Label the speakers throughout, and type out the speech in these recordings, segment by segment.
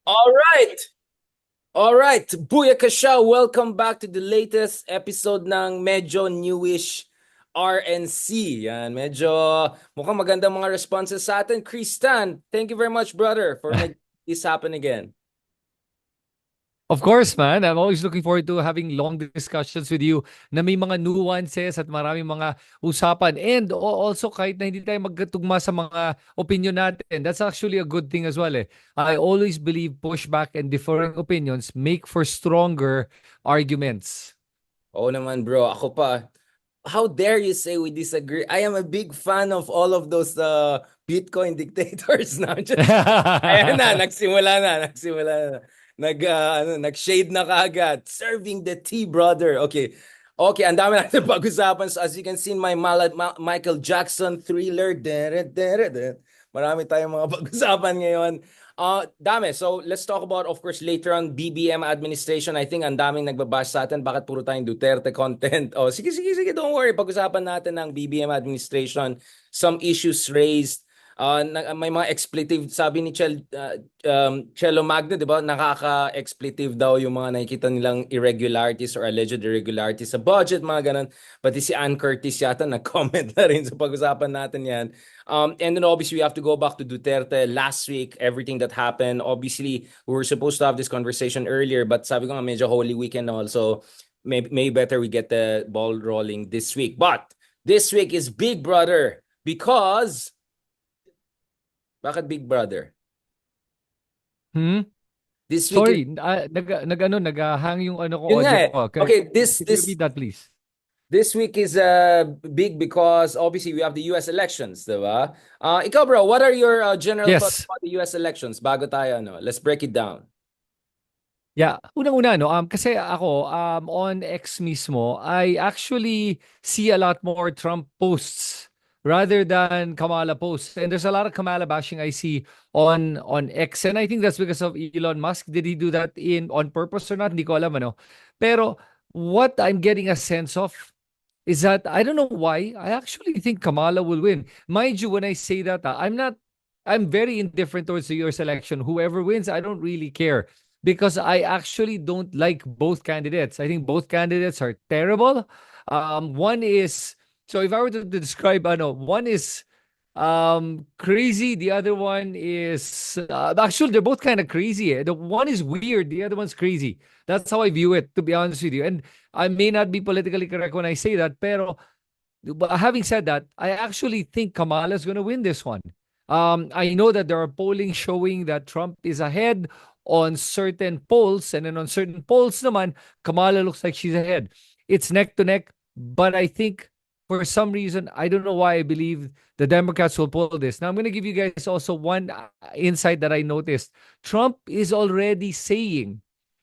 Speaker 1: All right. All right. Booyaka siya. Welcome back to the latest episode ng medyo newish RNC. Yan, medyo mukhang magandang mga responses sa atin. Kristan, thank you very much, brother, for making this happen again.
Speaker 2: Of course, man. I'm always looking forward to having long discussions with you na may mga nuances at maraming mga usapan. And also, kahit na hindi tayo magkatugma sa mga opinion natin, that's actually a good thing as well. I always believe pushback and differing opinions make for stronger arguments.
Speaker 1: Oo naman, bro. Ako pa. How dare you say we disagree? I am a big fan of all of those Bitcoin dictators now. Ayan na, nagsimula na. Nag-shade na kaagad. Serving the tea, brother. Okay. Okay, ang dami natin pag-usapan. So as you can see in my Michael Jackson thriller. Marami tayong mga pag-usapan ngayon. Dami. So let's talk about, of course, later on BBM administration. I think ang daming nagbabash sa atin. Bakit puro tayong Duterte content? Oh, sige. Don't worry. Pag-usapan natin ng BBM administration. Some issues raised. May mga expletive, sabi ni Chelo Magno, di ba? Nakaka-expletive daw yung mga nakikita nilang irregularities or alleged irregularities sa budget, mga ganun. Pati si Ann Curtis yata nag-comment na rin sa pag-usapan natin yan. And then obviously we have to go back to Duterte last week, everything that happened. Obviously, we were supposed to have this conversation earlier, but sabi ko nga medyo Holy Weekend also. May better we get the ball rolling this week. But this week is big, brother, because bakit Big Brother?
Speaker 2: Hmm?
Speaker 1: This week is
Speaker 2: Sorry, naghang yung ano ko
Speaker 1: yun nga
Speaker 2: audio
Speaker 1: eh.
Speaker 2: ko.
Speaker 1: Okay,
Speaker 2: Can you repeat that, please?
Speaker 1: this week is big because obviously we have the US elections, 'di ba? Ikaw bro, what are your general thoughts
Speaker 2: Yes.
Speaker 1: about the US elections bago tayo no? Let's break it down.
Speaker 2: Yeah, unang-una no, kasi ako on X mismo, I actually see a lot more Trump posts rather than Kamala posts. And there's a lot of Kamala bashing I see on X, and I think that's because of Elon Musk. Did he do that in on purpose or not? Hindi ko alam ano. Pero what I'm getting a sense of is that I don't know why I actually think Kamala will win. Mind you, when I say that, I'm very indifferent towards the US election. Whoever wins, I don't really care because I actually don't like both candidates. I think both candidates are terrible. One is, so if I were to describe, I know one is crazy, the other one is actually they're both kind of crazy. The one is weird, the other one's crazy. That's how I view it, to be honest with you. And I may not be politically correct when I say that, pero but having said that, I actually think Kamala is going to win this one. I know that there are polling showing that Trump is ahead on certain polls, and then on certain polls naman, Kamala looks like she's ahead. It's neck to neck, but I think for some reason, I don't know why I believe the Democrats will pull this. Now, I'm going to give you guys also one insight that I noticed. Trump is already saying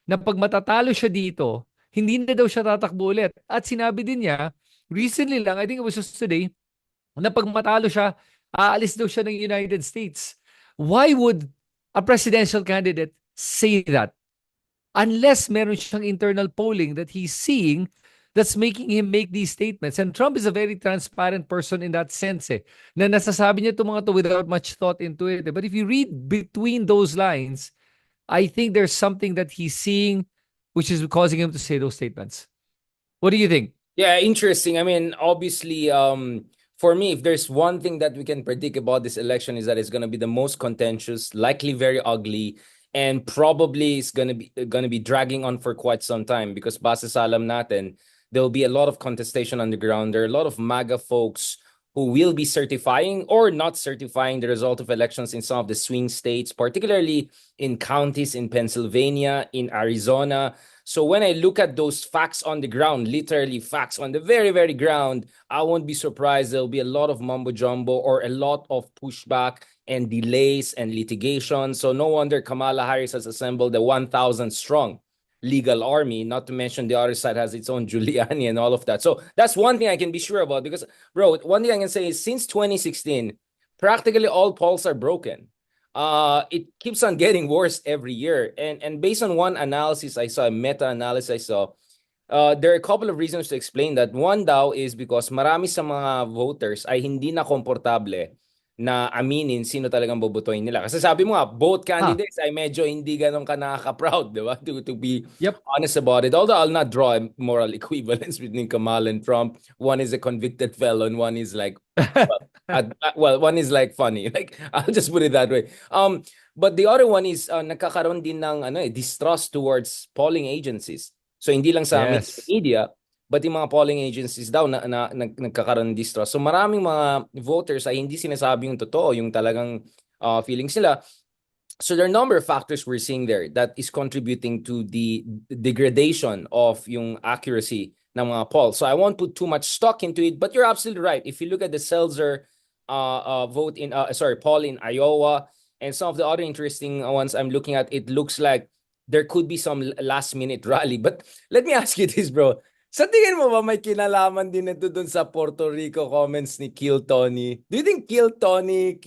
Speaker 2: na pag matatalo siya dito, hindi na daw siya tatakbo ulit. At sinabi din niya, recently lang, I think it was just today, na pag matalo siya, aalis daw siya ng United States. Why would a presidential candidate say that? Unless meron siyang internal polling that he's seeing that's making him make these statements. And Trump is a very transparent person in that sense na nasasabi niya itong mga to without much thought into it. But if you read between those lines, I think there's something that he's seeing which is causing him to say those statements. What do you think?
Speaker 1: Yeah, interesting. I mean, obviously, for me, if there's one thing that we can predict about this election is that it's going to be the most contentious, likely very ugly, and probably it's going to be dragging on for quite some time because base sa alam natin, there will be a lot of contestation on the ground. There are a lot of MAGA folks who will be certifying or not certifying the result of elections in some of the swing states, particularly in counties in Pennsylvania, in Arizona. So when I look at those facts on the ground, literally facts on the very, very ground, I won't be surprised there'll be a lot of mumbo jumbo or a lot of pushback and delays and litigation. So no wonder Kamala Harris has assembled a 1,000 strong legal army, not to mention the other side has its own Giuliani and all of that. So that's one thing I can be sure about because, bro, one thing I can say is since 2016, practically all polls are broken. It keeps on getting worse every year. And based on one analysis I saw, a meta-analysis I saw, there are a couple of reasons to explain that. One daw is because marami sa mga voters ay hindi na komportable na aminin sino talagang bobotohin nila. Kasi sabi mo nga, both
Speaker 2: Ah,
Speaker 1: candidates ay medyo hindi ganun ka nakaka-proud, di ba? To be
Speaker 2: yep.
Speaker 1: honest about it. Although I'll not draw a moral equivalence between Kamala and Trump. One is a convicted felon, one is like, one is like funny. Like, I'll just put it that way. But the other one is nagkakaroon din ng distrust towards polling agencies. So hindi lang sa mainstream
Speaker 2: Yes.
Speaker 1: media, but yung mga polling agencies daw nagkakaroon ng distrust. So maraming mga voters ay hindi sinasabi yung totoo, yung talagang feelings nila. So there are a number of factors we're seeing there that is contributing to the degradation of yung accuracy ng mga polls. So I won't put too much stock into it, but you're absolutely right. If you look at the Seltzer poll in Iowa and some of the other interesting ones I'm looking at, it looks like there could be some last minute rally. But let me ask you this, bro. Sa tingin mo ba may kinalaman din ito dun sa Puerto Rico comments ni Kill Tony? Do you think Kill Tony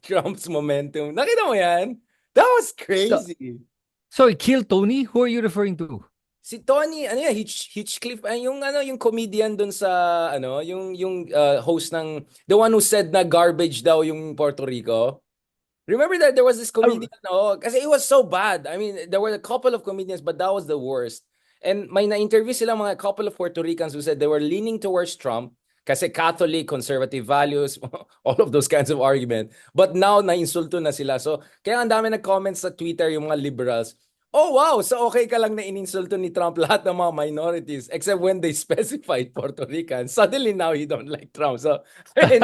Speaker 1: Trump's momentum? Nakita mo yan? That was
Speaker 2: So,
Speaker 1: crazy.
Speaker 2: sorry, Kill Tony? Who are you referring to?
Speaker 1: Si Tony, ano yan, Hitchcliff, yung comedian dun sa, host ng, the one who said na garbage daw yung Puerto Rico. Remember that there was this
Speaker 2: Uh,
Speaker 1: comedian, kasi it was so bad. I mean, there were a couple of comedians, but that was the worst. And may na-interview silang mga couple of Puerto Ricans who said they were leaning towards Trump kasi Catholic, conservative values, all of those kinds of argument. But now, na-insulto na sila. So, kaya ang dami nag-comments sa Twitter yung mga liberals. Oh, wow! So, okay ka lang na ininsulto ni Trump lahat ng mga minorities except when they specified Puerto Ricans. Suddenly, now you don't like Trump. So, I mean,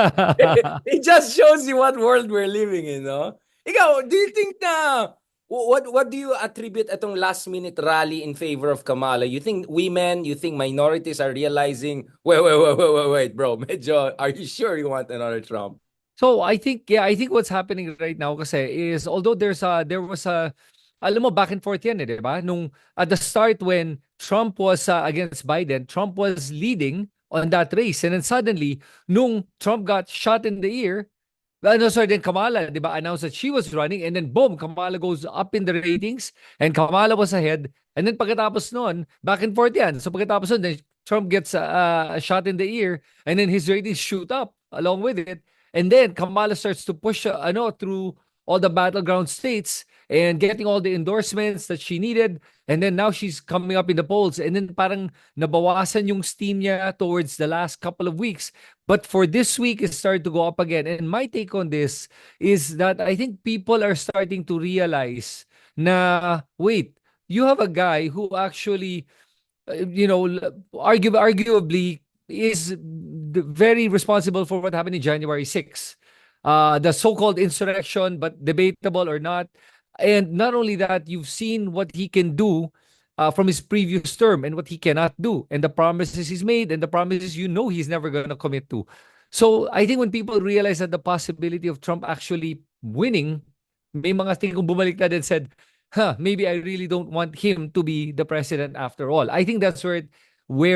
Speaker 1: it just shows you what world we're living in, no? Ikaw, do you think na what do you attribute itong last minute rally in favor of Kamala? You think women, you think minorities are realizing, wait, bro, medyo, are you sure you want another Trump?
Speaker 2: So I think what's happening right now kasi is although there was a alam mo back and forth yan eh, di ba? Nung at the start when Trump was against Biden, Trump was leading on that race and then suddenly nung Trump got shot in the ear, no, sorry, then Kamala, di ba, announced that she was running and then boom, Kamala goes up in the ratings and Kamala was ahead and then pagkatapos noon, back and forth yan. So pagkatapos noon, then Trump gets a shot in the ear and then his ratings shoot up along with it. And then Kamala starts to push through all the battleground states and getting all the endorsements that she needed. And then now she's coming up in the polls. And then parang nabawasan yung steam niya towards the last couple of weeks. But for this week, it started to go up again. And my take on this is that I think people are starting to realize na, wait, you have a guy who actually arguably is very responsible for what happened in January 6th. The so-called insurrection, but debatable or not. And not only that, you've seen what he can do from his previous term and what he cannot do, and the promises he's made, and the promises he's never going to commit to. So I think when people realize that the possibility of Trump actually winning, may mga tingkong bumaliktad and said, maybe I really don't want him to be the president after all. I think that's where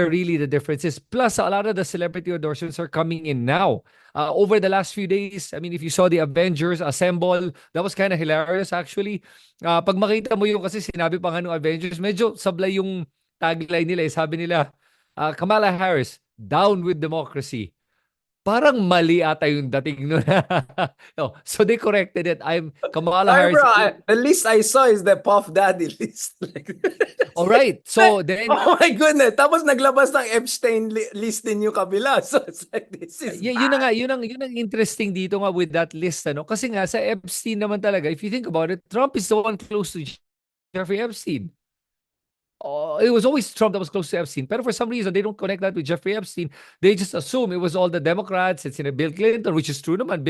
Speaker 2: really the difference is. Plus, a lot of the celebrity endorsements are coming in now. Over the last few days, I mean, if you saw the Avengers assemble, that was kind of hilarious actually. Pag makita mo yung kasi sinabi pa nga ng Avengers, medyo sablay yung tagline nila. Sabi nila, Kamala Harris, down with democracy. Parang mali ata yung dating nun. No, so they corrected it. I'm Kamala
Speaker 1: Sorry, bro.
Speaker 2: Harris.
Speaker 1: The list I saw is the Puff Daddy list.
Speaker 2: All right. So then
Speaker 1: Oh my goodness. Tapos naglabas ng Epstein list din yung kabila. So it's like, this is
Speaker 2: yun na
Speaker 1: bad.
Speaker 2: nga, yun ang interesting dito nga with that list, ano? Kasi nga, sa Epstein naman talaga, if you think about it, Trump is the one close to Jeffrey Epstein. It was always Trump that was close to Epstein. But for some reason, they don't connect that with Jeffrey Epstein. They just assume it was all the Democrats. It's in a Bill Clinton, which is true naman.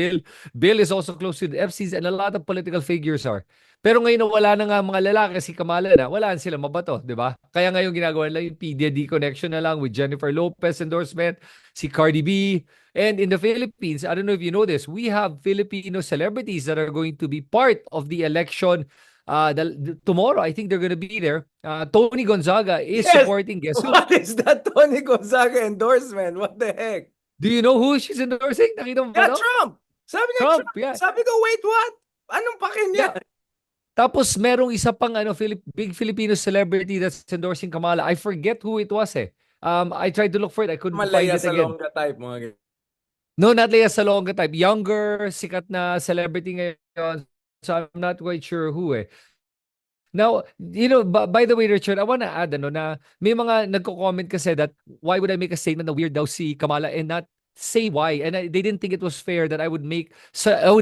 Speaker 2: Bill is also close to the Epsteins and a lot of political figures are. Pero ngayon na wala na nga mga lalaki, si Kamala na, wala na sila mabato, di ba? Kaya ngayon ginagawa nila yung PDD connection na lang with Jennifer Lopez endorsement, si Cardi B. And in the Philippines, I don't know if you know this, we have Filipino celebrities that are going to be part of the election tomorrow. I think they're going to be there. Tony Gonzaga is
Speaker 1: Yes.
Speaker 2: supporting. Guess who?
Speaker 1: What is that Tony Gonzaga endorsement? What the heck?
Speaker 2: Do you know who she's endorsing? Nakita mo ba
Speaker 1: Yeah,
Speaker 2: to?
Speaker 1: Trump. Sabi niya
Speaker 2: Trump,
Speaker 1: Trump.
Speaker 2: yeah.
Speaker 1: Sabi ko, wait, what? Anong pakin niya?
Speaker 2: Yeah. Tapos merong isa pang big Filipino celebrity that's endorsing Kamala. I forget who it was eh. I tried to look for it. I couldn't find
Speaker 1: Malaya
Speaker 2: it again.
Speaker 1: Salonga type, mga ganyan.
Speaker 2: No, not Lea Salonga type. Younger, sikat na celebrity ngayon. So I'm not quite sure who eh. Now, by the way, Richard, I want to add na may mga nagko-comment kasi that why would I make a statement na weird daw si Kamala and not say why? And they didn't think it was fair that I would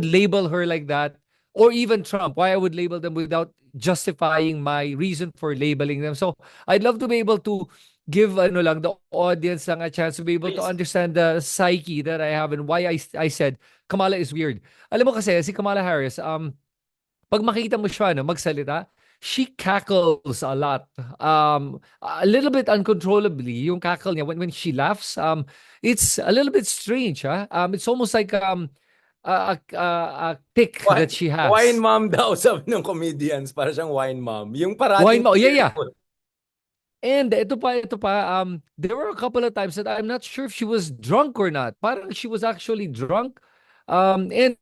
Speaker 2: label her like that, or even Trump. Why I would label them without justifying my reason for labeling them. So I'd love to be able to give the audience lang a chance to be able to
Speaker 1: Please.
Speaker 2: understand the psyche that I have and why I said Kamala is weird. Alam mo kasi si Kamala Harris, pag makita mo siya magsalita, she cackles a lot. A little bit uncontrollably. Yung cackle niya when she laughs, it's a little bit strange, huh? It's almost like a tick that she
Speaker 1: Wine
Speaker 2: has.
Speaker 1: mom daw, sabi ng comedians. Para siyang wine mom. Yung
Speaker 2: Wine
Speaker 1: parating
Speaker 2: mo. Yeah, yeah.
Speaker 1: cheerful.
Speaker 2: And ito pa, there were a couple of times that I'm not sure if she was drunk or not. Parang she was actually drunk. And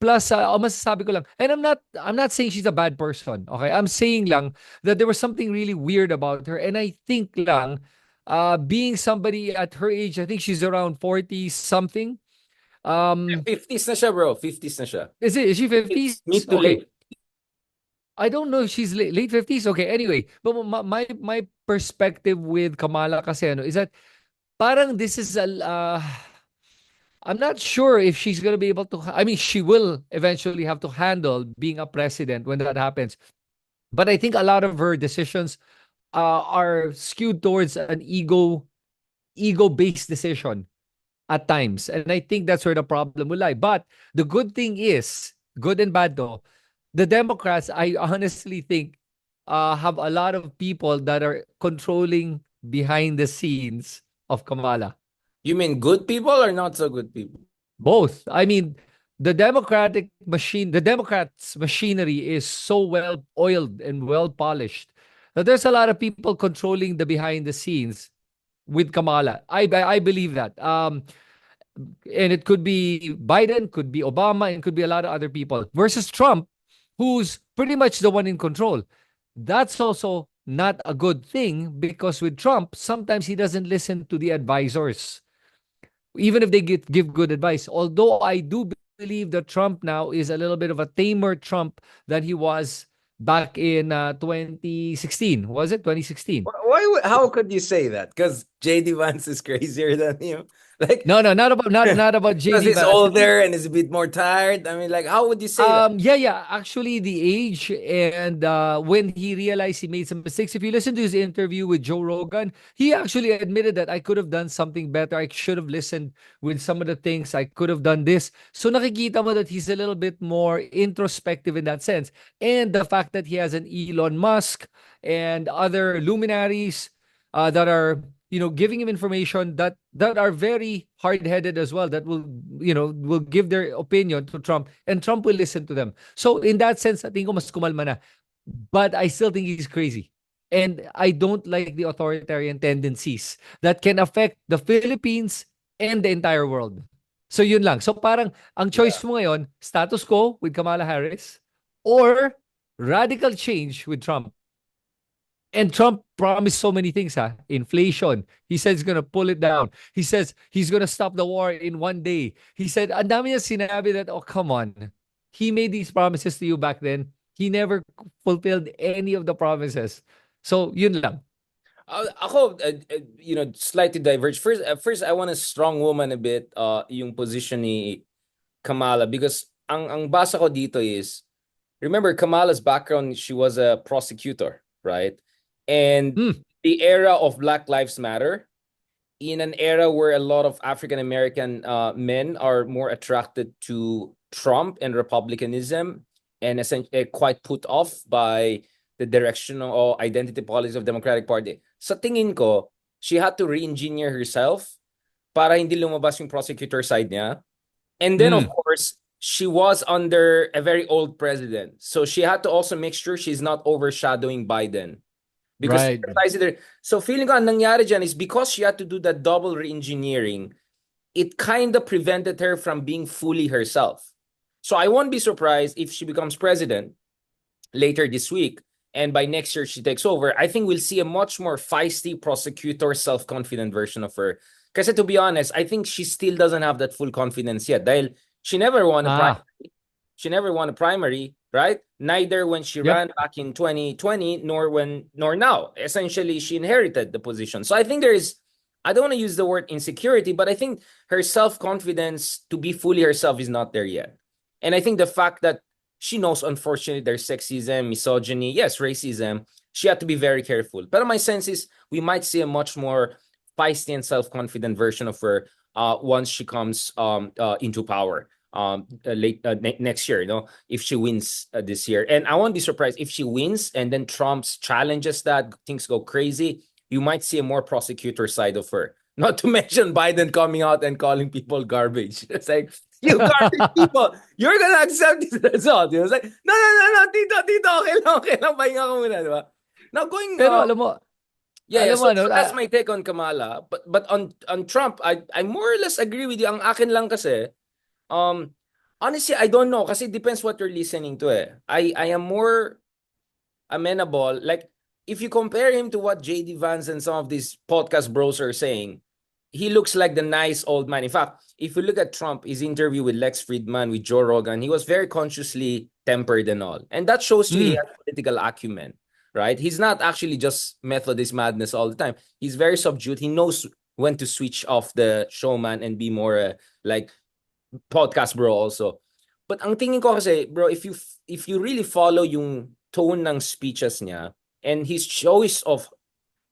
Speaker 2: plus, masasabi ko lang, and I'm not saying she's a bad person, okay? I'm saying lang that there was something really weird about her. And I think lang, being somebody at her age, I think she's around 40 something.
Speaker 1: 50s na siya, bro. 50s na siya.
Speaker 2: Is she 50s?
Speaker 1: It's mid to
Speaker 2: Okay.
Speaker 1: late.
Speaker 2: I don't know if she's late 50s. Okay, anyway. But my perspective with Kamala kasi is that parang this is I'm not sure if she's going to be able to. I mean, she will eventually have to handle being a president when that happens. But I think a lot of her decisions are skewed towards an ego-based decision at times, and I think that's where the problem will lie. But the good thing is, good and bad though, the Democrats, I honestly think, have a lot of people that are controlling behind the scenes of Kamala.
Speaker 1: You mean good people or not so good people?
Speaker 2: Both. I mean, the Democrats' machinery is so well oiled and well polished that there's a lot of people controlling the behind the scenes with Kamala. I believe that. And it could be Biden, could be Obama, and could be a lot of other people versus Trump, who's pretty much the one in control. That's also not a good thing because with Trump, sometimes he doesn't listen to the advisors even if they give good advice. Although I do believe that Trump now is a little bit of a tamer Trump than he was back in 2016. Was it 2016?
Speaker 1: How could you say that? Because JD Vance is crazier than you. Like,
Speaker 2: No, no, not about
Speaker 1: because
Speaker 2: JD
Speaker 1: he's
Speaker 2: Vance.
Speaker 1: older and is a bit more tired. I mean, like, how would you say that?
Speaker 2: Yeah. Actually, the age and when he realized he made some mistakes. If you listen to his interview with Joe Rogan, he actually admitted that I could have done something better. I should have listened with some of the things. I could have done this. So nakikita mo that he's a little bit more introspective in that sense. And the fact that he has an Elon Musk and other luminaries that are giving him information that are very hard-headed as well, that will give their opinion to Trump, and Trump will listen to them. So in that sense, I think ko mas kumalma na. But I still think he's crazy. And I don't like the authoritarian tendencies that can affect the Philippines and the entire world. So yun lang. So parang ang choice mo ngayon, status quo with Kamala Harris or radical change with Trump. And Trump promised so many things, Inflation. He said he's gonna pull it down. He says he's gonna stop the war in one day. He said, ang dami niya sinabi that, oh, come on. He made these promises to you back then. He never fulfilled any of the promises. So, yun lang.
Speaker 1: Ako, slightly diverge. First, I want to strong woman a bit yung position ni Kamala because ang basa ko dito is, remember Kamala's background, she was a prosecutor, right? And the era of Black Lives Matter, in an era where a lot of African American men are more attracted to Trump and republicanism and essentially quite put off by the direction or identity policies of Democratic Party. Sa tingin ko, she had to re-engineer herself para hindi lumabas yung prosecutor side niya. And then, of course, she was under a very old president. So she had to also make sure she's not overshadowing Biden. Because
Speaker 2: Right.
Speaker 1: so feeling ko ang nangyari dyan is because she had to do that double re-engineering, it kind of prevented her from being fully herself. So I won't be surprised if she becomes president later this week and by next year she takes over. I think we'll see a much more feisty prosecutor, self-confident version of her. Kasi to be honest, I think she still doesn't have that full confidence yet. Dahil she never won a
Speaker 2: Ah,
Speaker 1: primary. She never won a primary, right? Neither when she
Speaker 2: yep.
Speaker 1: ran back in 2020, nor now. Essentially, she inherited the position. So I think there is, I don't want to use the word insecurity, but I think her self-confidence to be fully herself is not there yet. And I think the fact that she knows, unfortunately, there's sexism, misogyny, yes, racism. She had to be very careful. But my sense is we might see a much more feisty and self-confident version of her once she comes into power late next year, if she wins this year. And I won't be surprised if she wins and then Trump's challenges that, things go crazy. You might see a more prosecutor side of her. Not to mention Biden coming out and calling people garbage. It's like, you garbage people, you're gonna accept this result. It's like, no, no, no, no, Tito, okay lang, pahinga ka muna, di ba? Now going,
Speaker 2: Pero
Speaker 1: yeah.
Speaker 2: alam mo
Speaker 1: So,
Speaker 2: ano,
Speaker 1: so that's my take on Kamala. But on Trump, I more or less agree with you. Ang akin lang kasi, honestly, I don't know kasi it depends what you're listening to. I am more amenable. Like, if you compare him to what JD Vance and some of these podcast bros are saying, he looks like the nice old man. In fact, if you look at Trump, his interview with Lex Friedman, with Joe Rogan, he was very consciously tempered and all. And that shows you he
Speaker 2: mm,
Speaker 1: has political acumen, right? He's not actually just Methodist madness all the time. He's very subdued. He knows when to switch off the showman and be more like podcast bro also. But ang tingin ko kasi, bro, if you really follow yung tone ng speeches niya and his choice of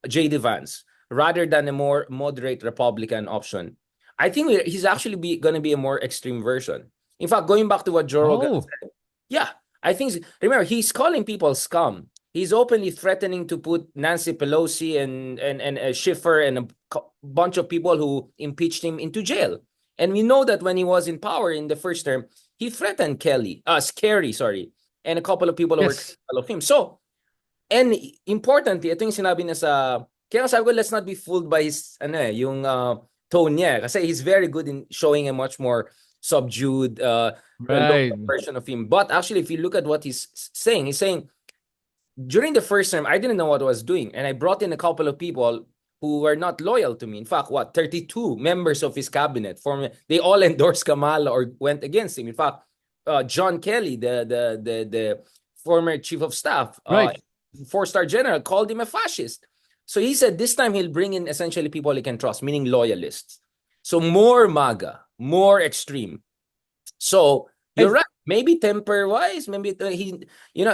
Speaker 1: J.D. Vance rather than a more moderate Republican option, I think he's actually going to be a more extreme version. In fact, going back to what Joe Rogan
Speaker 2: oh,
Speaker 1: said, yeah, I think, remember, he's calling people scum. He's openly threatening to put Nancy Pelosi and Schiffer and a bunch of people who impeached him into jail. And we know that when he was in power in the first term, he threatened Scary, sorry, and a couple of people who were
Speaker 2: yes.
Speaker 1: critical of him. So, and importantly, ito yung sinabi niya sa, kaya sabi ko, let's not be fooled by his, yung tone niya. Kasi he's very good in showing a much more subdued,
Speaker 2: Right.
Speaker 1: local version of him. But actually, if you look at what he's saying, during the first term, I didn't know what I was doing. And I brought in a couple of people who were not loyal to me. In fact, 32 members of his cabinet, they all endorsed Kamala or went against him. In fact, John Kelly, the former chief of staff,
Speaker 2: Right.
Speaker 1: four-star general, called him a fascist. So he said this time he'll bring in essentially people he can trust, meaning loyalists. So more MAGA, more extreme. So you're
Speaker 2: And
Speaker 1: right. Maybe temper wise, maybe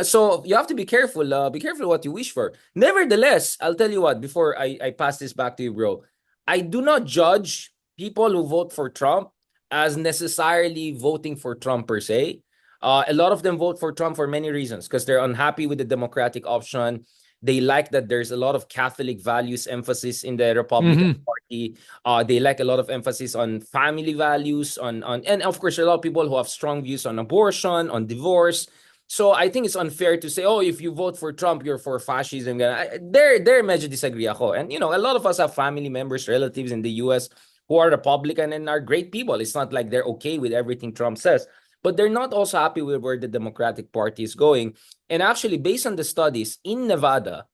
Speaker 1: so you have to be careful. Be careful what you wish for. Nevertheless, I'll tell you what, before I pass this back to you, bro, I do not judge people who vote for Trump as necessarily voting for Trump per se. A lot of them vote for Trump for many reasons because they're unhappy with the Democratic option. They like that there's a lot of Catholic values emphasis in the Republican
Speaker 2: mhm,
Speaker 1: Party. They like a lot of emphasis on family values, and of course, a lot of people who have strong views on abortion, on divorce. So I think it's unfair to say, oh, if you vote for Trump, you're for fascism. They're medyo disagree ako. And a lot of us have family members, relatives in the US who are Republican and are great people. It's not like they're okay with everything Trump says, but they're not also happy with where the Democratic Party is going. And actually, based on the studies in Nevada,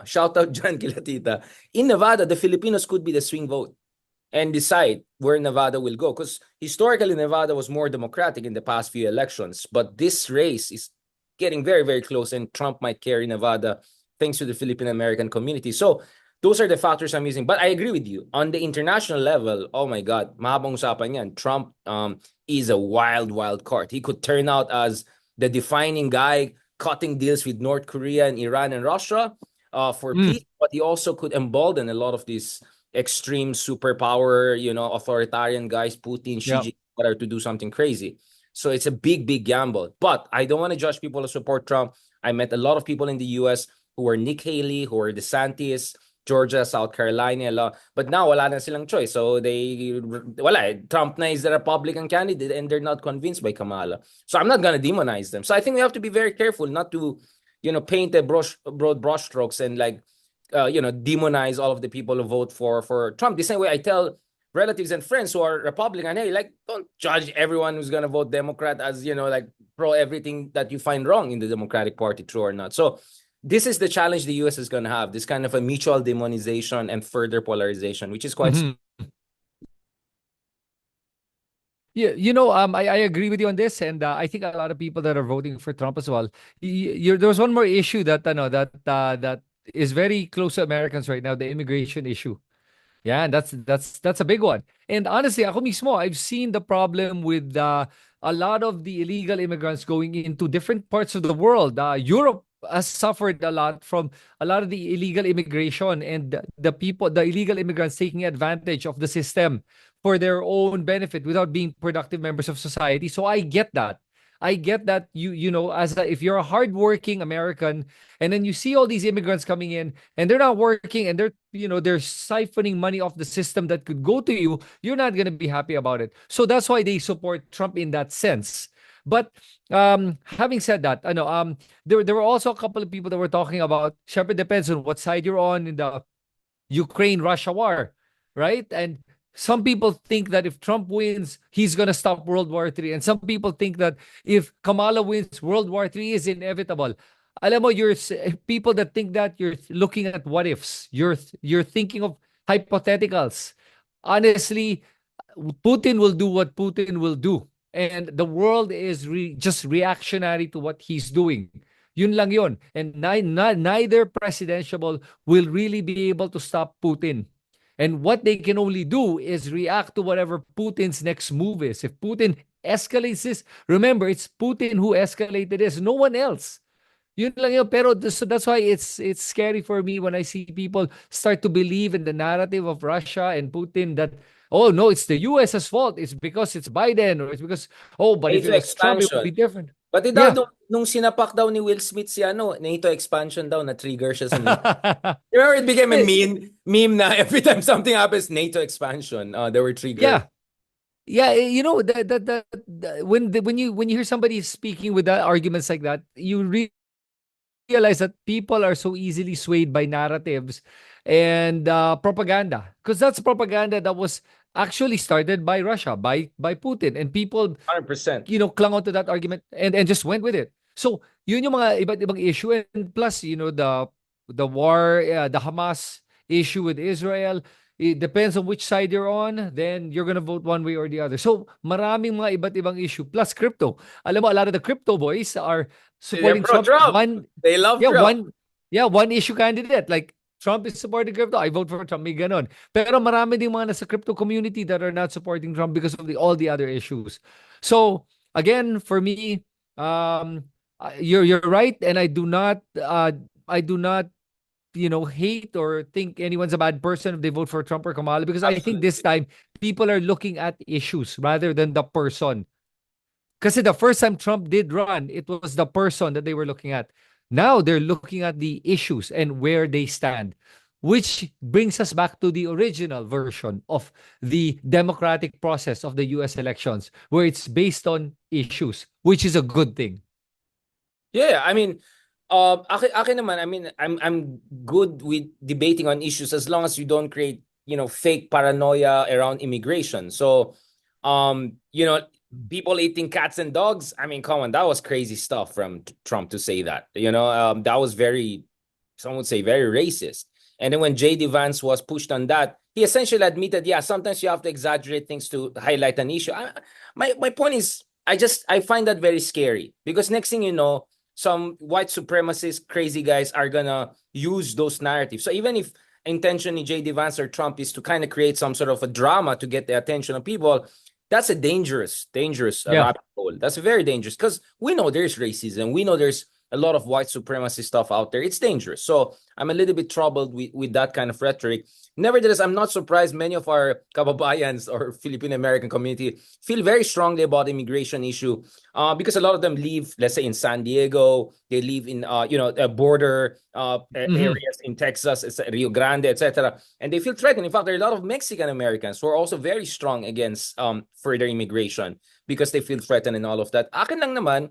Speaker 1: shout out John Kilatita, in Nevada, the Filipinos could be the swing vote and decide where Nevada will go. Because historically, Nevada was more democratic in the past few elections. But this race is getting very, very close, and Trump might carry Nevada thanks to the Philippine American community. So those are the factors I'm using. But I agree with you. On the international level, oh my God, mahabang usapan yan. Trump is a wild, wild card. He could turn out as the defining guy cutting deals with North Korea and Iran and Russia for
Speaker 2: mm,
Speaker 1: peace, but he also could embolden a lot of these extreme superpower, authoritarian guys, Putin, Xi
Speaker 2: yeah.
Speaker 1: Jinping, to do something crazy. So it's a big, big gamble. But I don't want to judge people who support Trump. I met a lot of people in the US who were Nick Haley, who were DeSantis, Georgia, South Carolina, but now wala na silang choice. So Trump na is the Republican candidate and they're not convinced by Kamala. So I'm not going to demonize them. So I think we have to be very careful not to, paint a broad brushstrokes and demonize all of the people who vote for Trump. The same way I tell relatives and friends who are Republican, hey, don't judge everyone who's going to vote Democrat as, pro everything that you find wrong in the Democratic Party, true or not. So this is the challenge the US is going to have, this kind of a mutual demonization and further polarization, which is quite
Speaker 2: Mhm. Yeah, I agree with you on this, and I think a lot of people that are voting for Trump as well. There was one more issue that that is very close to Americans right now, the immigration issue. Yeah, and that's a big one. And honestly, ako mismo, I've seen the problem with a lot of the illegal immigrants going into different parts of the world. Europe has suffered a lot from a lot of the illegal immigration and the illegal immigrants taking advantage of the system for their own benefit without being productive members of society. So I get that. I get that if you're a hardworking American and then you see all these immigrants coming in and they're not working and they're siphoning money off the system that could go to you, you're not going to be happy about it. So that's why they support Trump in that sense. But having said that, I know there were also a couple of people that were talking about, Shepard, depends on what side you're on in the Ukraine Russia war, right? And some people think that if Trump wins, he's going to stop World War III. And some people think that if Kamala wins, World War III is inevitable. Alam mo, people that think that, you're looking at what ifs. You're thinking of hypotheticals. Honestly, Putin will do what Putin will do. And the world is just reactionary to what he's doing. Yun lang yun. And neither presidential will really be able to stop Putin. And what they can only do is react to whatever Putin's next move is. If Putin escalates this, remember, it's Putin who escalated this, no one else. Yun lang yun. Pero so that's why it's scary for me when I see people start to believe in the narrative of Russia and Putin that, oh no, it's the US's fault. It's because it's Biden, or it's because, oh, but if
Speaker 1: NATO
Speaker 2: it was Trump, it would be
Speaker 1: expansion.
Speaker 2: different.
Speaker 1: Pati daw
Speaker 2: Yeah.
Speaker 1: nung sinapak daw ni Will Smith si NATO expansion daw, na-trigger siya sa NATO. Remember, it became a
Speaker 2: Eh,
Speaker 1: meme na every time something happens, NATO expansion, they were triggered.
Speaker 2: yeah. Yeah, when you hear somebody speaking with that arguments like that, you realize that people are so easily swayed by narratives and propaganda, because that's propaganda that was actually started by Russia, by Putin, and people
Speaker 1: 100%.
Speaker 2: clung onto that argument and just went with it. So yun yung mga iba't ibang issue, and plus the war, the Hamas issue with Israel. It depends on which side you're on, then you're gonna vote one way or the other. So maraming mga iba't ibang issue, plus crypto. Alam mo, a lot of the crypto boys are
Speaker 1: They're
Speaker 2: supporting Trump.
Speaker 1: pro-Trump. They love Trump.
Speaker 2: One issue candidate, like Trump is supporting crypto, I vote for Trump, may ganon. Pero marami ding mga nasa crypto community that are not supporting Trump because of all the other issues. So again, for me, you're right, and I do not hate or think anyone's a bad person if they vote for Trump or Kamala, because I think this time people are looking at issues rather than the person. Because the first time Trump did run, it was the person that they were looking at. Now they're looking at the issues and where they stand, which brings us back to the original version of the democratic process of the US elections, where it's based on issues, which is a good thing.
Speaker 1: Yeah, I mean, akin naman, I mean, I'm good with debating on issues as long as you don't create, fake paranoia around immigration. So, people eating cats and dogs. I mean, come on, that was crazy stuff from Trump to say that. That was some would say very racist. And then when J.D. Vance was pushed on that, he essentially admitted, yeah, sometimes you have to exaggerate things to highlight an issue. My point is, I find that very scary, because next thing you know, some white supremacist crazy guys are gonna use those narratives. So even if intention in J.D. Vance or Trump is to kind of create some sort of a drama to get the attention of people, that's a dangerous rabbit hole. That's very dangerous, because we know there's racism. We know there's a lot of white supremacy stuff out there. It's dangerous. So I'm a little bit troubled with that kind of rhetoric. Nevertheless, I'm not surprised many of our kababayans or Filipino American community feel very strongly about the immigration issue, because a lot of them live, let's say, in San Diego. They live in border areas in Texas, Rio Grande, etc. And they feel threatened. In fact, there are a lot of Mexican Americans who are also very strong against further immigration, because they feel threatened and all of that. Akin lang naman,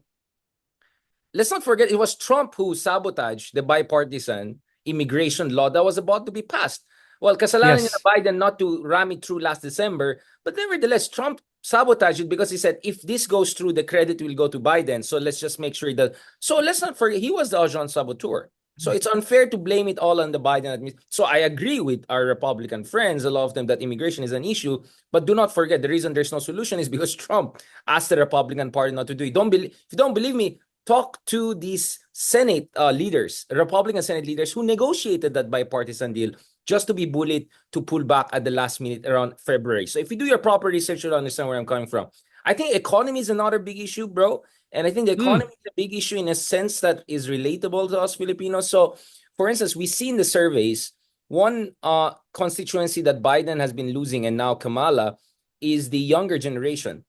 Speaker 1: let's not forget, it was Trump who sabotaged the bipartisan immigration law that was about to be passed. Well, kasalanan niya na Biden not to ram it through last December, but nevertheless, Trump sabotaged it, because he said, if this goes through, the credit will go to Biden. So let's just make sure that. So let's not forget, he was the agent saboteur. So it's unfair to blame it all on the Biden administration. So I agree with our Republican friends, a lot of them, that immigration is an issue. But do not forget, the reason there's no solution is because Trump asked the Republican Party not to do it. If you don't believe me, talk to these Senate leaders, Republican Senate leaders who negotiated that bipartisan deal just to be bullied to pull back at the last minute around February. So if you do your proper research, you'll understand where I'm coming from. I think economy is another big issue, bro. And I think the
Speaker 2: Mm.
Speaker 1: economy is a big issue in a sense that is relatable to us Filipinos. So, for instance, we see in the surveys, one constituency that Biden has been losing and now Kamala is the younger generation,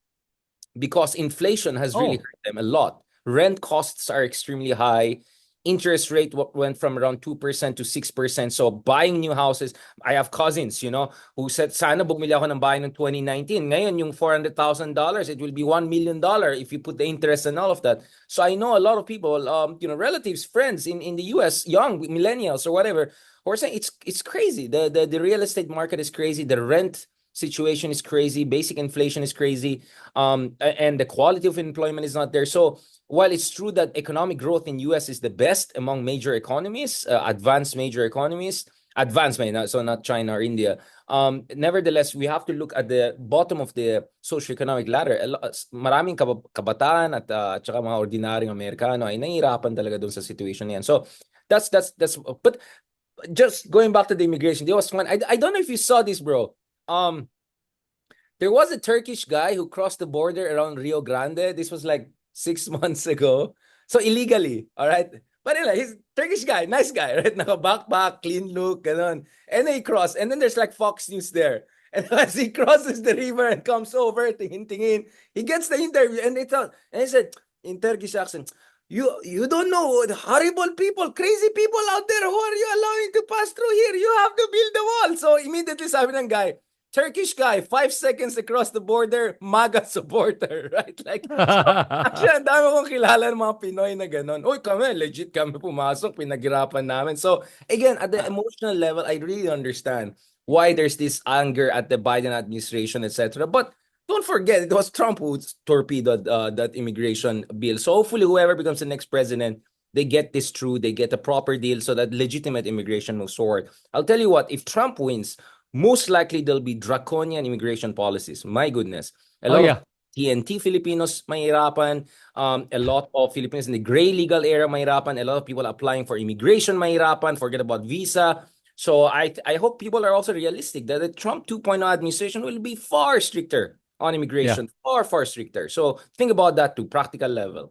Speaker 1: because inflation has really
Speaker 2: Oh.
Speaker 1: hurt them a lot. Rent costs are extremely high. Interest rate went from around 2% to 6%. So buying new houses, I have cousins, who said, sana bumili ako ng bahay ng 2019. Ngayon, yung $400,000, it will be $1 million if you put the interest and all of that. So I know a lot of people, relatives, friends in the US, young millennials or whatever, who are saying it's crazy. The real estate market is crazy. The rent situation is crazy. Basic inflation is crazy. And the quality of employment is not there. So while it's true that economic growth in US is the best among major economies, advanced major economies, advanced, so not China or India. Nevertheless, we have to look at the bottom of the socioeconomic ladder. Maraming kabataan at tsaka mga ordinaryong Amerikano ay nahihirapan talaga doon sa situation niyan. So that's but just going back to the immigration, there was one. I don't know if you saw this, bro. There was a Turkish guy who crossed the border around Rio Grande. This was like 6 months ago. So illegally, all right? But anyway, he's Turkish guy, nice guy, right? Naka-backpack, clean look, ganon. And then he crossed. And then there's like Fox News there. And as he crosses the river and comes over, tingin-tingin, he gets the interview. And he said, in Turkish accent, you don't know the horrible people, crazy people out there. Who are you allowing to pass through here? You have to build the wall. So immediately sabi ng guy, Turkish guy, 5 seconds across the border, MAGA supporter, right? Like, so, actually, ang dami kong kilala ng mga Pinoy na gano'n. Uy, kami, legit kami pumasok, pinaghirapan namin. So, again, at the emotional level, I really understand why there's this anger at the Biden administration, etc. But don't forget, it was Trump who torpedoed that immigration bill. So, hopefully, whoever becomes the next president, they get this through, they get a proper deal so that legitimate immigration moves forward. I'll tell you what, if Trump wins, most likely there'll be draconian immigration policies. My goodness. A
Speaker 2: Oh,
Speaker 1: lot
Speaker 2: yeah.
Speaker 1: of TNT Filipinos mahirapan. A lot of Filipinos in the gray legal era mahirapan. A lot of people applying for immigration mahirapan. Forget about visa. So I hope people are also realistic that the Trump 2.0 administration will be far stricter on immigration. Far, far stricter. So think about that too, practical level.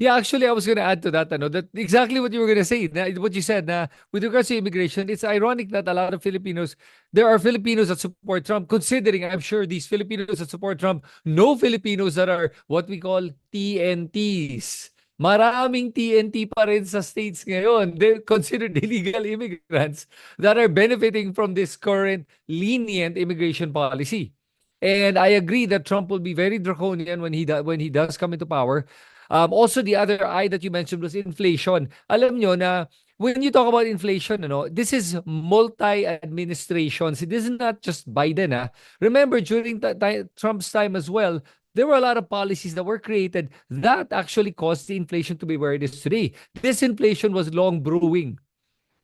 Speaker 2: Yeah, actually, I was going to add to that, that exactly what you were going to say, what you said, with regards to immigration, it's ironic that a lot of Filipinos, there are Filipinos that support Trump, considering I'm sure these Filipinos that support Trump, no Filipinos that are what we call TNTs. Maraming TNT pa rin sa states ngayon. They're considered illegal immigrants that are benefiting from this current lenient immigration policy. And I agree that Trump will be very draconian when he does come into power. Also, the other eye that you mentioned was inflation. Alam nyo na when you talk about inflation, this is multi-administrations. This is not just Biden. Remember, during Trump's time as well, there were a lot of policies that were created that actually caused the inflation to be where it is today. This inflation was long brewing.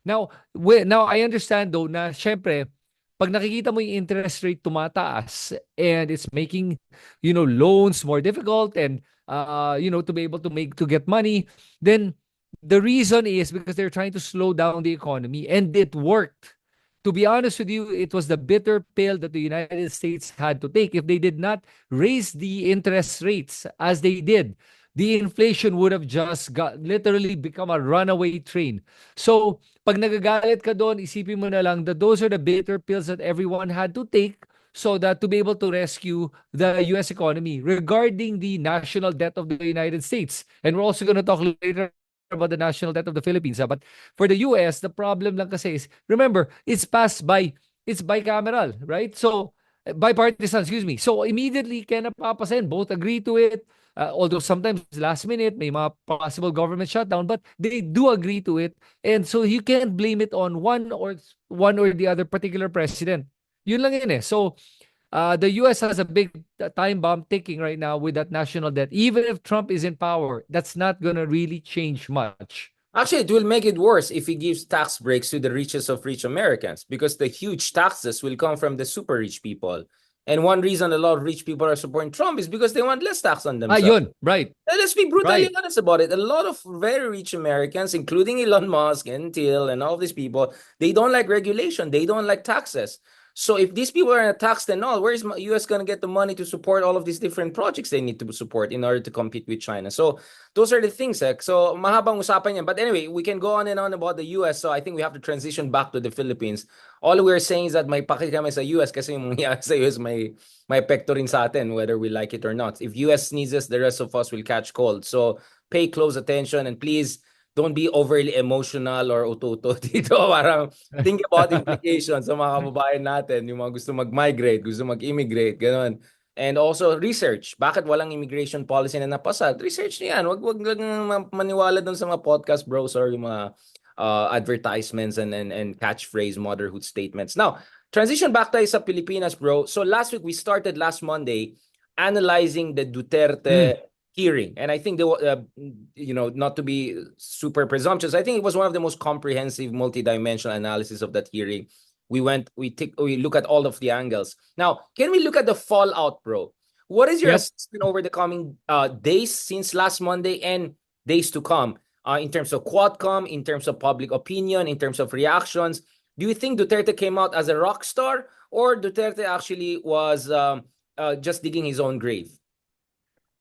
Speaker 2: Now, now I understand though na syempre, pag nakikita mo yung interest rate tumataas and it's making, loans more difficult and, to be able to get money, then the reason is because they're trying to slow down the economy, and it worked. To be honest with you, it was the bitter pill that the United States had to take. If they did not raise the interest rates as they did, the inflation would have just literally become a runaway train. So, pag nagagalit ka doon, isipin mo na lang that those are the bitter pills that everyone had to take so that to be able to rescue the US economy regarding the national debt of the United States. And we're also going to talk later about the national debt of the Philippines. But for the US, the problem lang kasi is, remember, it's bicameral, right? So, bipartisan, excuse me. So, immediately, kaya napapasin, both agree to it. Although sometimes last minute, may mga possible government shutdown, but they do agree to it. And so, you can't blame it on one or the other particular president. Yun lang yun eh. So, the US has a big time bomb ticking right now with that national debt. Even if Trump is in power, that's not gonna really change much.
Speaker 1: Actually, it will make it worse if he gives tax breaks to the richest of rich Americans, because the huge taxes will come from the super rich people. And one reason a lot of rich people are supporting Trump is because they want less tax on themselves.
Speaker 2: Yun, right,
Speaker 1: And let's be brutally
Speaker 2: right.
Speaker 1: honest about it. A lot of very rich Americans, including Elon Musk and Till and all these people, they don't like regulation. They don't like taxes. So if these people are taxed and all, where is US going to get the money to support all of these different projects they need to support in order to compete with China? So those are the things. So mahabang usapan yan. But anyway, we can go on and on about the US. So I think we have to transition back to the Philippines. All we're saying is that may paki kami sa US kasi yung mangyayari sa US may epekto rin sa atin, whether we like it or not. If US sneezes, the rest of us will catch cold. So pay close attention and please don't be overly emotional or uto-uto dito. Parang think about implications sa mga kababayan natin, yung mga gusto mag-migrate, gusto mag-immigrate, gano'n. And also research. Bakit walang immigration policy na napasa? Research niyo yan. Wag lang maniwala dun sa mga podcast bros or yung mga advertisements and catchphrase motherhood statements. Now, transition back tayo sa Pilipinas, bro. So last week, we started last Monday analyzing the Duterte hearing. And I think, not to be super presumptuous, I think it was one of the most comprehensive, multidimensional analysis of that hearing. We look at all of the angles. Now, can we look at the fallout, bro? What is your assessment over the coming days since last Monday and days to come? In terms of Quadcom, in terms of public opinion, in terms of reactions? Do you think Duterte came out as a rock star, or Duterte actually was just digging his own grave?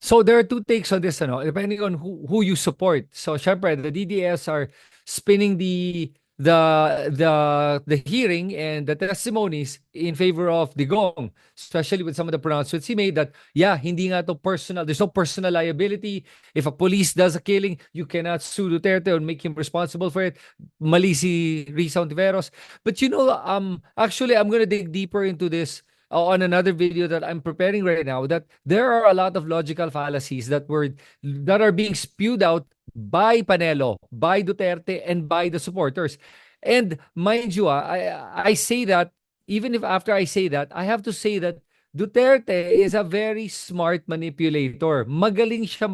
Speaker 2: So there are two takes on this, depending on who you support. So syempre, the DDS are spinning the hearing and the testimonies in favor of Digong, especially with some of the pronouncements he made that, hindi nga to personal. There's no personal liability. If a police does a killing, you cannot sue Duterte or make him responsible for it. Mali si Risa Ontiveros. But actually, I'm gonna dig deeper into this on another video that I'm preparing right now, that there are a lot of logical fallacies that are being spewed out by Panelo, by Duterte, and by the supporters. And mind you, I say that, even if after I say that, I have to say that Duterte is a very smart manipulator. Magaling siya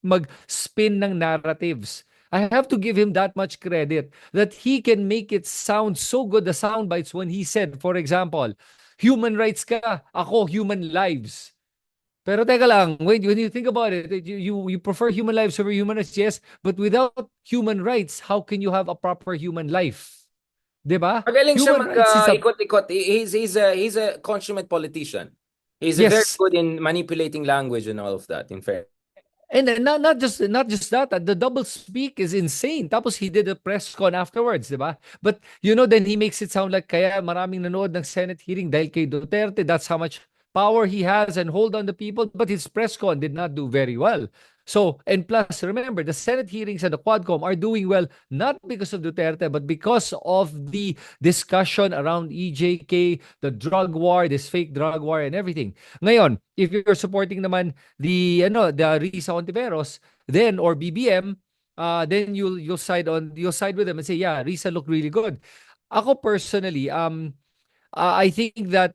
Speaker 2: mag-spin ng narratives. I have to give him that much credit that he can make it sound so good, the sound bites, when he said, for example, human rights ka, ako human lives. Pero teka lang, when you think about it, you prefer human lives over human rights, yes, but without human rights, how can you have a proper human life? Diba?
Speaker 1: Magaling siya
Speaker 2: Human rights is
Speaker 1: ikot-ikot. He's a consummate politician. He's very
Speaker 2: yes.
Speaker 1: good in manipulating language and all of that, in fact.
Speaker 2: And not just that, the double speak is insane. Tapos he did a press con afterwards, di ba? But then he makes it sound like kaya maraming nanood ng Senate hearing dahil kay Duterte. That's how much power he has and hold on the people. But his press con did not do very well. So, and plus, remember, the Senate hearings and the Quadcom are doing well not because of Duterte, but because of the discussion around EJK, the drug war, this fake drug war, and everything. Ngayon, if you're supporting naman the Risa Ontiveros, then or BBM, then you'll side with them and say, yeah, Risa looked really good. Ako personally, I think that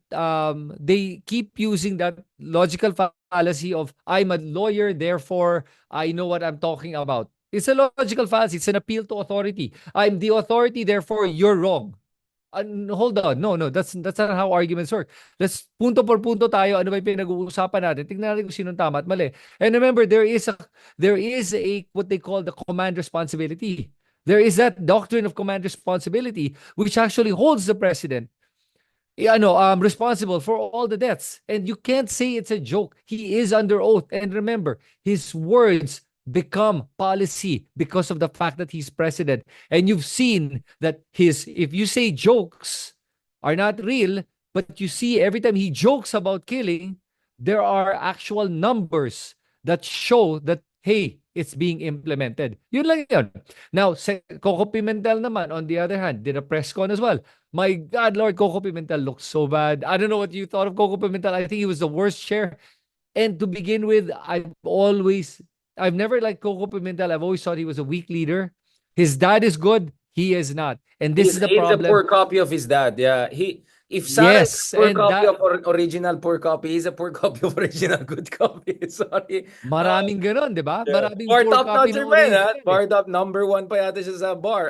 Speaker 2: they keep using that logical fallacy of I'm a lawyer, therefore I know what I'm talking about. It's a logical fallacy. It's an appeal to authority. I'm the authority, therefore you're wrong. Hold on. No. That's not how arguments work. Let's punto por punto tayo. Ano ba yung pinag-uusapan natin? Tingnan natin kung sinong tama at mali. And remember, there is a what they call the command responsibility. There is that doctrine of command responsibility, which actually holds the president responsible for all the deaths. And you can't say it's a joke. He is under oath. And remember, his words become policy because of the fact that he's president. And you've seen that if you say jokes are not real, but you see every time he jokes about killing, there are actual numbers that show that, hey, it's being implemented. Yun lang yun. Now, Coco Pimentel naman, on the other hand, did a press con as well. My God, Lord, Coco Pimentel looked so bad. I don't know what you thought of Coco Pimentel. I think he was the worst chair. And to begin with, I've never liked Coco Pimentel. I've always thought he was a weak leader. His dad is good. He is not. And this is the problem.
Speaker 1: He's a poor copy of his dad. Yeah. If Sarah is a
Speaker 2: Yes,
Speaker 1: poor
Speaker 2: and
Speaker 1: copy
Speaker 2: that
Speaker 1: of original poor copy, he's a poor copy of original good copy. Sorry.
Speaker 2: maraming gano'n, 'di ba?
Speaker 1: Yeah.
Speaker 2: Maraming
Speaker 1: Bar
Speaker 2: poor
Speaker 1: top
Speaker 2: copy
Speaker 1: notcher
Speaker 2: ng
Speaker 1: pa yun, ha?
Speaker 2: original, eh.
Speaker 1: Bar top number one pa yata siya sa bar.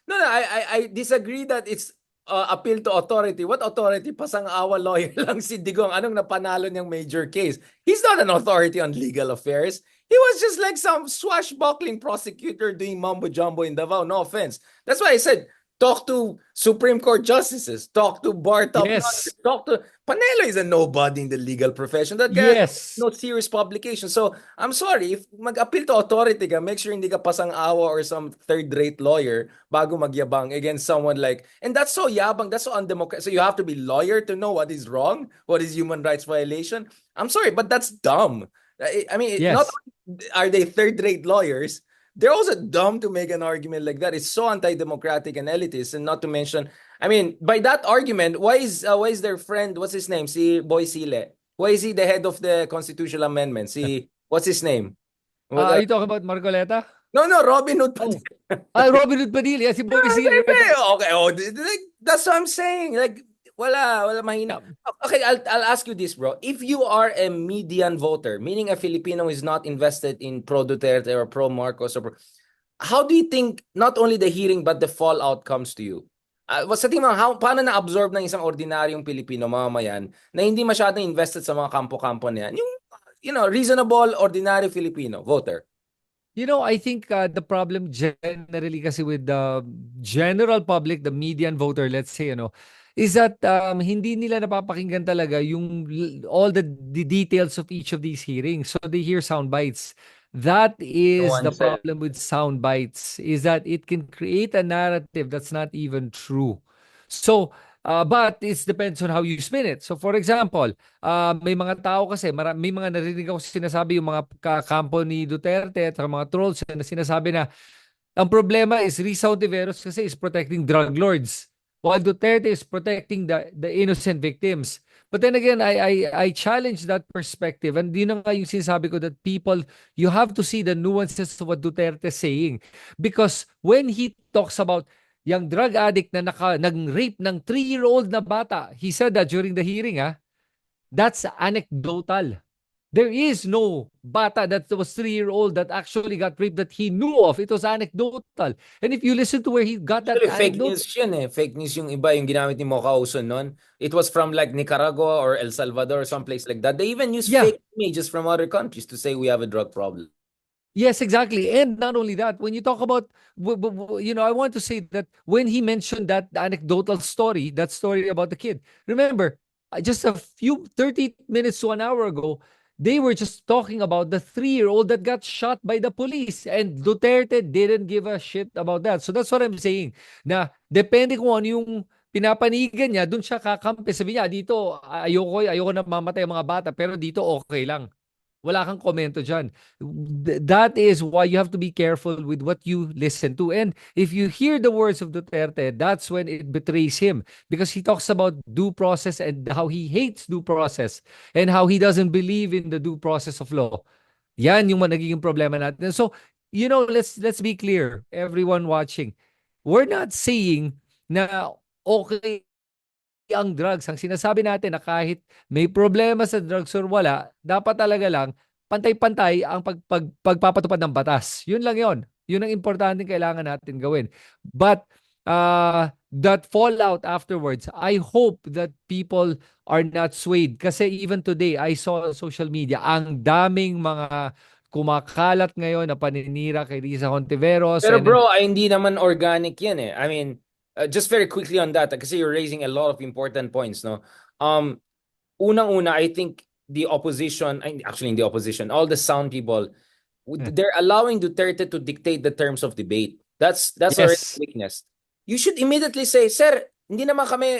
Speaker 1: No, no, I disagree that it's appeal to authority. What authority? Pasang-awa lawyer lang si Digong. Anong napanalo niyang major case? He's not an authority on legal affairs. He was just like some swashbuckling prosecutor doing mumbo-jumbo in Davao. No offense. That's why I said, talk to Supreme Court justices. Talk to bar top
Speaker 2: Yes.
Speaker 1: notchers. Talk to... Panelo is a nobody in the legal profession. That guy has
Speaker 2: Yes.
Speaker 1: no serious publication. So, I'm sorry, if mag-appeal to authority ka, make sure hindi ka pasang-awa or some third-rate lawyer bago magyabang against someone like, and that's so yabang, that's so undemocratic. So you have to be lawyer to know what is wrong, what is human rights violation. I'm sorry, but that's dumb. I mean, not
Speaker 2: Yes.
Speaker 1: only are they third-rate lawyers, they're also dumb to make an argument like that. It's so anti-democratic and elitist, and not to mention, I mean, by that argument, why is their friend, what's his name, si Boy Sile? Why is he the head of the constitutional amendment? Si, what's his name? What,
Speaker 2: Are you talking about Marcoleta?
Speaker 1: no, no, Robin Hood
Speaker 2: Oh,
Speaker 1: Padilla.
Speaker 2: Robin Hood Padilla, si Boy Sili, right?
Speaker 1: Okay, oh, like, that's what I'm saying. Like, wala mahina.
Speaker 2: Yeah.
Speaker 1: Okay, I'll ask you this, bro. If you are a median voter, meaning a Filipino who is not invested in pro Duterte or pro Marcos or how do you think not only the hearing but the fallout comes to you? Sa tingin mo, paano na-absorb ng isang ordinaryong Pilipino mamamayan na hindi masyadong invested sa mga kampo-kampo na yan? Yung, reasonable, ordinary Filipino voter.
Speaker 2: I think the problem generally kasi with the general public, the median voter, let's say, is that hindi nila napapakinggan talaga yung all the details of each of these hearings. So they hear sound bites. That is the
Speaker 1: Nuances.
Speaker 2: problem with sound bites, is that it can create a narrative that's not even true. So, but it depends on how you spin it. So for example, may mga tao kasi, may mga narinig ako sinasabi yung mga kakampo ni Duterte at mga trolls na sinasabi na ang problema is Rizal Tiveros kasi is protecting drug lords while Duterte is protecting the innocent victims. But then again, I challenge that perspective, and yun na nga yung sinasabi ko, that people, you have to see the nuances of what Duterte is saying. Because when he talks about yung drug addict na nag-rape ng 3-year-old na bata, he said that during the hearing, that's anecdotal. There is no bata that was 3-year-old that actually got raped that he knew of. It was anecdotal. And if you listen to where he got that
Speaker 1: Actually, fake
Speaker 2: anecdote,
Speaker 1: news yun eh. Fake news yung iba, yung ginamit ni Mocha Uson nun. It was from like Nicaragua or El Salvador or someplace like that. They even use
Speaker 2: yeah,
Speaker 1: fake images from other countries to say we have a drug problem.
Speaker 2: yes, exactly. And not only that, when you talk about, I want to say that when he mentioned that anecdotal story, that story about the kid, remember, just a few 30 minutes to an hour ago, they were just talking about the 3-year-old that got shot by the police. And Duterte didn't give a shit about that. So that's what I'm saying. Na depende kung ano yung pinapanigan niya, dun siya kakampi. Sabi niya, dito, ayoko na mamatay ang mga bata, pero dito okay lang. Wala kang komento dyan. That is why you have to be careful with what you listen to. And if you hear the words of Duterte, that's when it betrays him, because he talks about due process and how he hates due process and how he doesn't believe in the due process of law. Yan yung nagiging problema natin. So, let's be clear, everyone watching. We're not saying na okay ang drugs. Ang sinasabi natin na kahit may problema sa drugs or wala, dapat talaga lang pantay-pantay ang pagpapatupad ng batas. Yun lang yun. Yun ang importante kailangan natin gawin. But that fallout afterwards, I hope that people are not swayed. Kasi even today, I saw on social media, ang daming mga kumakalat ngayon na paninira kay Risa Hontiveros.
Speaker 1: Pero
Speaker 2: And
Speaker 1: bro, ay hindi naman organic yan eh. I mean, just very quickly on that, kasi you're raising a lot of important points, no? Unang-una, I think the opposition, actually the opposition, all the sound people, they're allowing Duterte to dictate the terms of debate. That's already
Speaker 2: yes.
Speaker 1: weakness. You should immediately say, sir, hindi naman kami